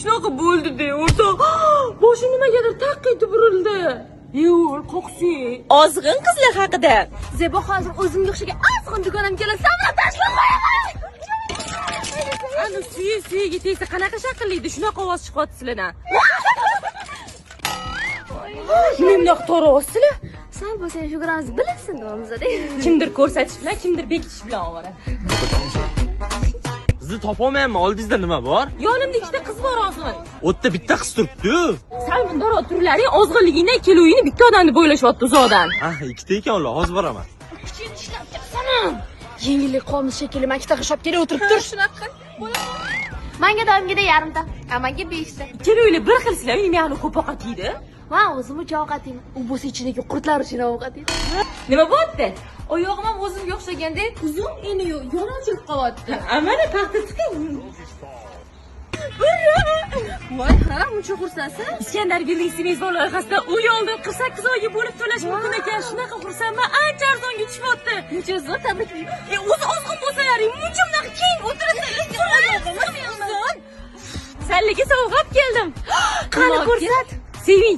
Shunaqa bo'ldi-da, o'rtoq. Boshim nimagadir taq etib urildi. Yo'q, qo'qsi. Ozg'in qizlar haqida. Zebo hozir o'zimga o'xshagan ozg'in do'konim kelsa, bilan tashlab qo'yaman. Ana suyi tegsa qanaqa shaqillaydi, shunaqa ovoz chiqyapti sizlardan. Nima bunaqa to'g'ri Sal bo'lsa figuramizni bilasin nomzada. Kimdir ko'rsatish bilan, kimdir bekitish bilan ovora. Sizni topolmayapman. Oldingizda nima bor? Yonimda ikkita qiz bor ozg'in. O'tda bitta qiz turibdi-yu. Sal bundoq turlaring, ozg'inligingdan keluvingni bitta odamni bo'ylashyapti uzoqdan. Ha, ikkita ekan ular. Hozir boraman. Kuchingni ishlab turibsan. Yengillik qolmish shekilli, men ikkita qishab kelib o'tiribdir. Shunaqa. Menga doimgida yarimta, amaga 5 ta. Keluvinglar bir xilsizlar, meni ham ko'p ovqat yeydi. Men o'zim uchun ovqatim. U bo'lsa ichidagi qurtlar uchun ovqatim. Nima bo'pti? Oyog'im ham o'zimga o'xshagandek uzun, endi yo'l ochilib qolyapti. Mana paxta chiqib. Voy, ha, muncha xursandsan? Iskandar Belisov mezbon loyihasida uy oldim 48 oyga bo'lib to'lash mumkin ekan. Shunaqa xursandman, ancha arzonga tushibdi. Muncha zo'r tabriklayman. O'zi ozg'in bo'lsalaring, muncha bunaqa keng o'tirasizlar. Salliga sovg'ab keldim. Qani ko'rsat. Seving.